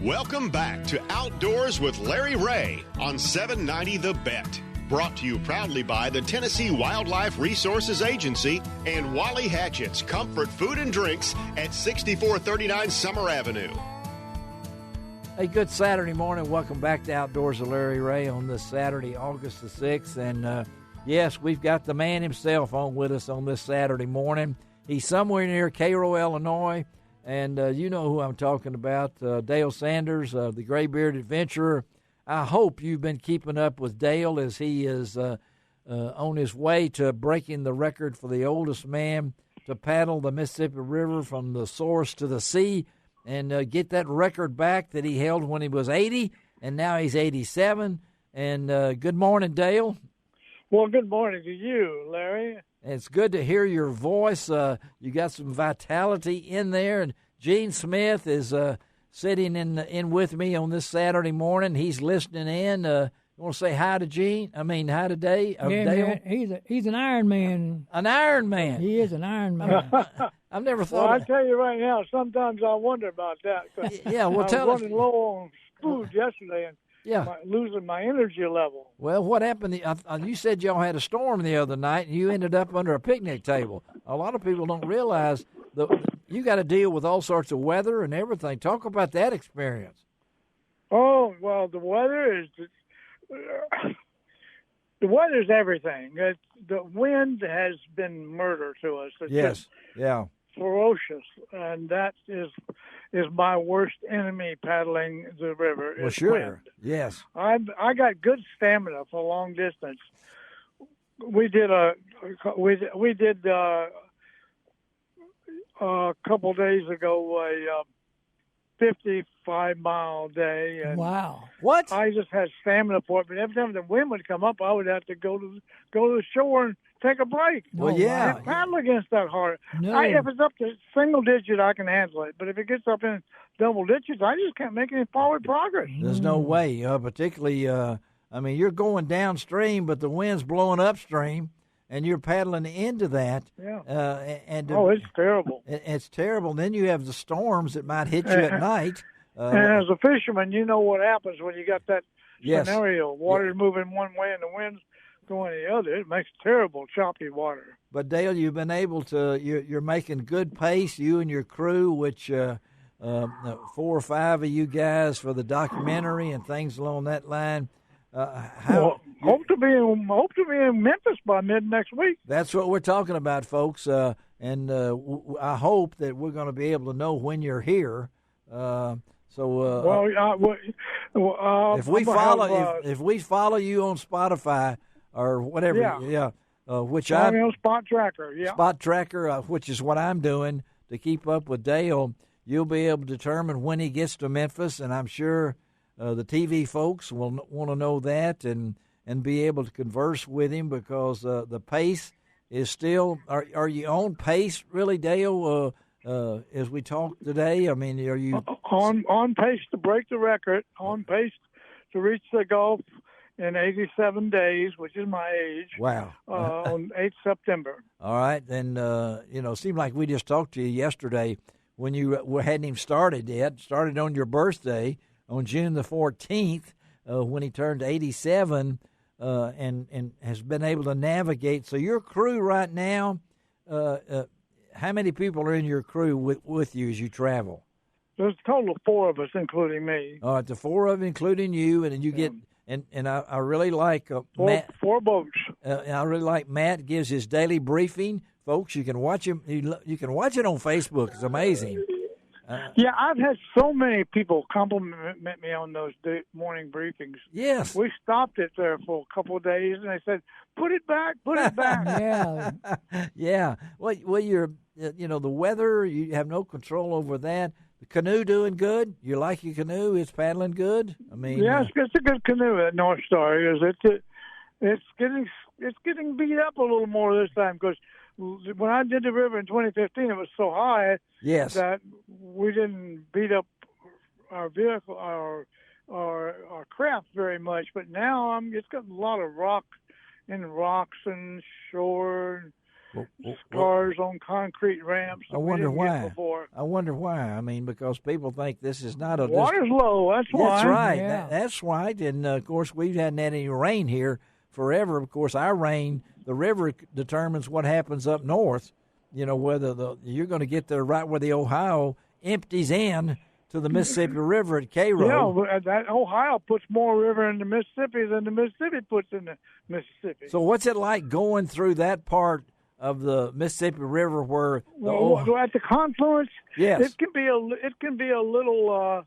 Welcome back to Outdoors with Larry Ray on 790 The Bet. Brought to you proudly by the Tennessee Wildlife Resources Agency and Wally Hatchett's Comfort Food and Drinks at 6439 Summer Avenue. Hey, good Saturday morning. Welcome back to Outdoors with Larry Ray on this Saturday, August the 6th. And, yes, we've got the man himself on with us on this Saturday morning. He's somewhere near Cairo, Illinois. And you know who I'm talking about, Dale Sanders, the gray-bearded adventurer. I hope you've been keeping up with Dale as he is on his way to breaking the record for the oldest man to paddle the Mississippi River from the source to the sea and get that record back that he held when he was 80, and now he's 87. And good morning, Dale. Well, good morning to you, Larry. It's good to hear your voice. You got some vitality in there. And Gene Smith is sitting in with me on this Saturday morning. He's listening in. You want to say hi to Gene? Hi to Dale? Yeah, Dale? Man, he's an Iron Man. An Iron Man. He is an Iron Man. I've never thought. Well, I tell you right now, sometimes I wonder about that. Yeah, well, I was running low on food yesterday and losing my energy level. Well, what happened? You said y'all had a storm the other night, and you ended up under a picnic table. A lot of people don't realize you got to deal with all sorts of weather and everything. Talk about that experience. Oh, well, the weather is everything. The wind has been murder to us. It's yes, yeah. ferocious, and that is my worst enemy paddling the river. Well, sure, wind. Yes. I got good stamina for long distance. We did a couple days ago a 55-mile day. And wow! What? I just had stamina for it, but every time the wind would come up, I would have to go to the shore and take a break. Well, yeah. I can't paddle against that hard. No. If it's up to single digit, I can handle it. But if it gets up in double digits, I just can't make any forward progress. There's no way, particularly, you're going downstream, but the wind's blowing upstream, and you're paddling into that. Yeah. It's terrible. It's terrible. Then you have the storms that might hit you at night. And as a fisherman, you know what happens when you got that scenario. Water's moving one way and the wind's going the other. It makes terrible choppy water. But Dale, you've been able to. You're making good pace. You and your crew, which 4 or 5 of you guys for the documentary and things along that line. Hope to be in Memphis by mid next week. That's what we're talking about, folks. And I hope that we're going to be able to know when you're here. If we follow you on Spotify or whatever, which I'm on Spot Tracker, Spot Tracker, which is what I'm doing to keep up with Dale. You'll be able to determine when he gets to Memphis, and I'm sure the TV folks will want to know that and be able to converse with him because the pace is still. Are you on pace, really, Dale? As we talk today, are you on pace to break the record? On pace to reach the Gulf in 87 days, which is my age. Wow! On 8th September. All right, then it seemed like we just talked to you yesterday when you hadn't even started yet. Started on your birthday on June the 14th when he turned 87, and has been able to navigate. So your crew right now. How many people are in your crew with you as you travel? There's a total of 4 of us, including me. All right, the 4 of them, including you, and you get and I really like Matt. 4 boats. I really like Matt gives his daily briefing, folks. You can watch him. You can watch it on Facebook. It's amazing. I've had so many people compliment me on those morning briefings. Yes. We stopped it there for a couple of days, and they said, put it back. Yeah. Yeah. Well, you're, the weather, you have no control over that. The canoe doing good? You like your canoe? It's paddling good? It's a good canoe at North Star. It's getting beat up a little more this time because when I did the river in 2015, it was so high that we didn't beat up our vehicle, our craft very much. But now it's got a lot of rocks and shore scars on concrete ramps. I wonder why. Before. I wonder why. I mean, because people think this is not a... Water's low, that's why. That's right. Yeah. That's right. And, of course, we hadn't had any rain here forever. Of course, our rain, the river determines what happens up north. You know, whether you're going to get there right where the Ohio empties in to the Mississippi River at Cairo. Yeah, that Ohio puts more river in the Mississippi than the Mississippi puts in the Mississippi. So what's it like going through that part of the Mississippi River where at the confluence? Yes, it can be a little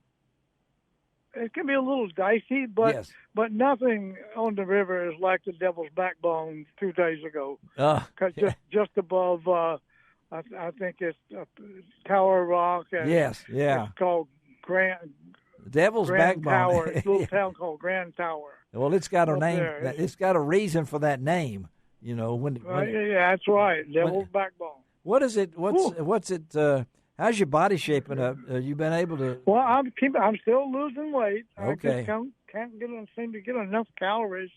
dicey, but nothing on the river is like the Devil's Backbone 2 days ago. Just above. I think it's Tower Rock. And it's called Devil's Grand Backbone. Tower. It's a little town called Grand Tower. Well, it's got a name. There. It's got a reason for that name. You know yeah, that's right. Devil's Backbone. What is it? What's it? How's your body shaping up? You've been able to? Well, I'm still losing weight. Okay. I just can't seem to get enough calories.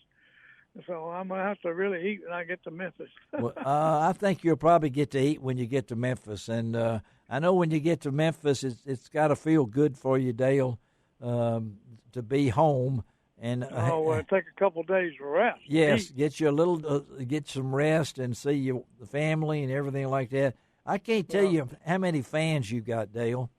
So I'm going to have to really eat when I get to Memphis. Well, I think you'll probably get to eat when you get to Memphis. And I know when you get to Memphis, it's got to feel good for you, Dale, to be home. And take a couple of days rest. Yes, get you a little, get some rest and see the family and everything like that. I can't tell you how many fans you got, Dale.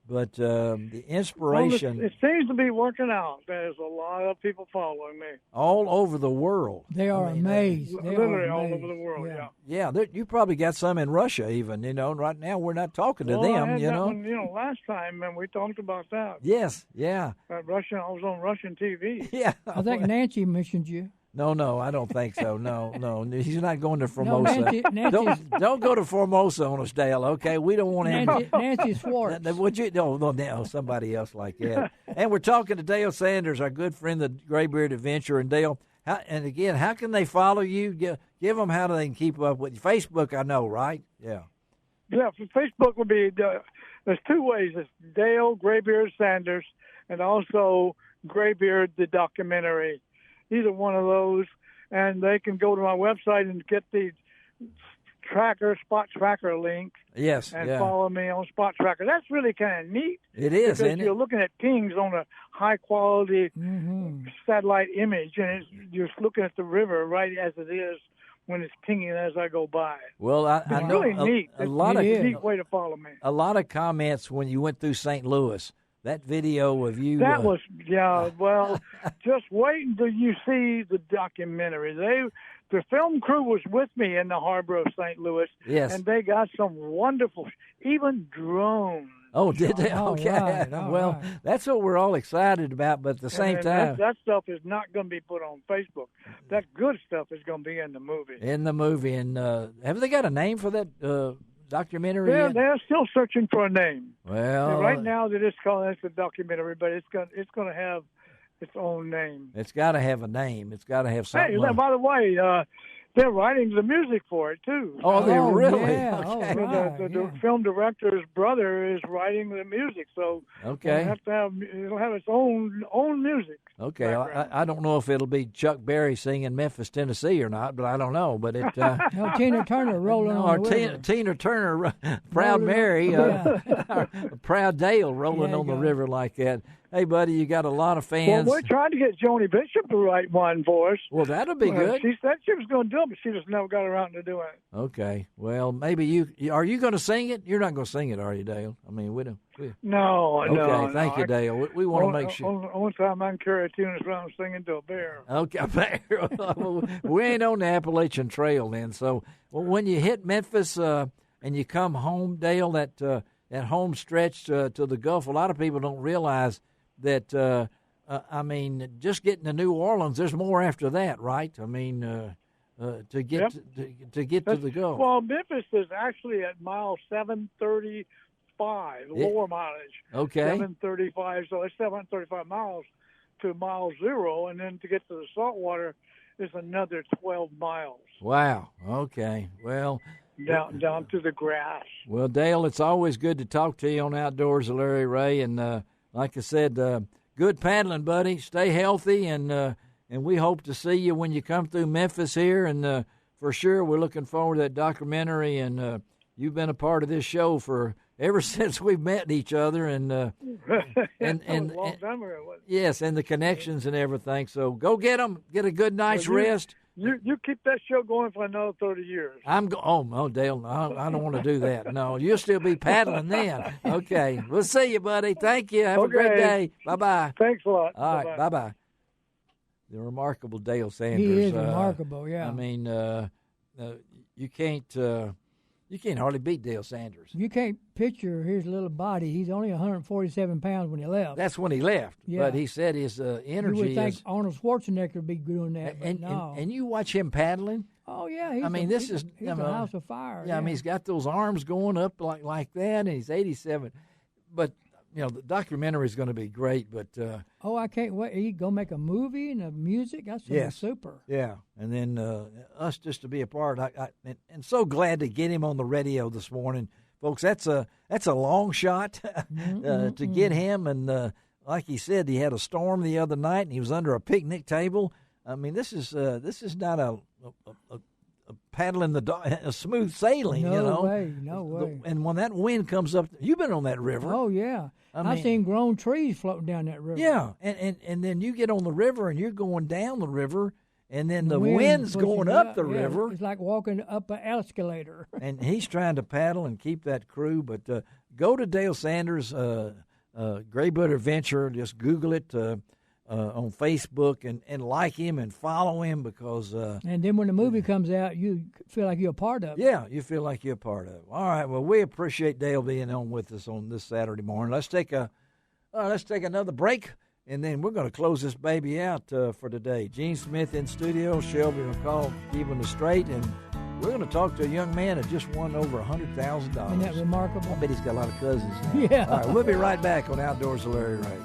But the inspiration... It seems to be working out. There's a lot of people following me. All over the world. They are amazed. Literally all over the world, yeah. You probably got some in Russia even, Right now we're not talking to them, I had that one, last time, and we talked about that. Yes, yeah. I was on Russian TV. Yeah. I think Nancy mentioned you. No, I don't think so. No, he's not going to Formosa. No, don't go to Formosa on us, Dale. Okay, we don't want Nancy Schwartz. Would you? No, somebody else like that. And we're talking to Dale Sanders, our good friend, the Graybeard Adventure. And Dale, how can they follow you? Give them how they can keep up with you. Facebook, I know, right? Yeah. Yeah, Facebook would be. There's 2 ways. It's Dale Graybeard Sanders, and also Graybeard the documentary. Either one of those, and they can go to my website and get the spot tracker link. Yes, and follow me on Spot Tracker. That's really kind of neat. It is, because you're looking at pings on a high quality satellite image, and you're looking at the river right as it is when it's pinging as I go by. Well, I know really neat. It's a neat way to follow me. A lot of comments when you went through St. Louis. That video of you. That was, well, just wait until you see the documentary. The film crew was with me in the harbor of St. Louis. Yes. And they got some wonderful, even drones. Oh, did they? Okay. Right. That's what we're all excited about, but at the same time. That stuff is not going to be put on Facebook. That good stuff is going to be in the movie. And have they got a name for that documentary? They're still searching for a name. Well, right now they're just calling it a documentary, but it's going to have its own name. It's got to have a name. It's got to have something. Hey, by the way, they're writing the music for it too. Oh, they really? Yeah. Okay. The film director's brother is writing the music, so okay, it'll have its own music. Okay, I don't know if it'll be Chuck Berry singing Memphis, Tennessee or not, but I don't know. But it Tina Turner rolling on the river. Tina Turner, Proud Mary, Proud Dale rolling on the river like that. Hey, buddy, you got a lot of fans. Well, we're trying to get Joni Bishop to write one for us. Well, that'll be good. She said she was going to do it, but she just never got around to doing it. Okay. Well, maybe are you going to sing it? You're not going to sing it, are you, Dale? I mean, we don't. No. Okay, thank you, Dale. We want to make sure. One time I can carry a tune is when I'm singing to a bear. Okay, a bear. We ain't on the Appalachian Trail then. So when you hit Memphis and you come home, Dale, that home stretch to the Gulf, a lot of people don't realize that, just getting to New Orleans, there's more after that, right? I mean, to get to the Gulf. Well, Memphis is actually at mile 735, lower mileage. Okay. 735, so it's 735 miles to mile 0, and then to get to the saltwater is another 12 miles. Wow. Okay. Well. Down to the grass. Well, Dale, it's always good to talk to you on Outdoors with Larry Ray, and like I said, good paddling, buddy. Stay healthy, and we hope to see you when you come through Memphis here, and for sure. We're looking forward to that documentary, and you've been a part of this show for ever since we've met each other, and a long time ago. Yes, and the connections and everything. So go get them. Get a good night's rest. You keep that show going for another 30 years. Oh, Dale, I don't want to do that. No, you'll still be paddling then. Okay. We'll see you, buddy. Thank you. Have a great day. Bye-bye. Thanks a lot. All right. Bye-bye. The remarkable Dale Sanders. He is remarkable, yeah. I mean, you can't hardly beat Dale Sanders. You can't picture his little body. He's only 147 pounds when he left. That's when he left. Yeah. But he said his energy. You would think Arnold Schwarzenegger would be doing that, and you watch him paddling. Oh yeah, he's a house of fire. Yeah, I mean he's got those arms going up like that, and he's 87. But the documentary is going to be great. But I can't wait. He's going to make a movie and a music. That's super. Yeah, and then us just to be a part. And so glad to get him on the radio this morning, folks. That's a long shot to get him. And like he said, he had a storm the other night, and he was under a picnic table. I mean, this is not a paddling a smooth sailing. No way. And when that wind comes up, you've been on that river. Oh yeah. I've seen grown trees floating down that river. Yeah, and then you get on the river and you're going down the river, and then the wind's going up the river. It's like walking up an escalator. And he's trying to paddle and keep that crew. But go to Dale Sanders, Grayboot Adventure. Just Google it on Facebook and like him and follow him because. And then when the movie comes out, you feel like you're a part of it. Yeah, you feel like you're a part of it. All right. Well, we appreciate Dale being on with us on this Saturday morning. Let's take another break, and then we're going to close this baby out for today. Gene Smith in studio, Shelby McCall keeping us straight, and we're going to talk to a young man that just won over $100,000. Isn't that remarkable? I bet he's got a lot of cousins now. Yeah. All right. We'll be right back on Outdoors with Larry Ray.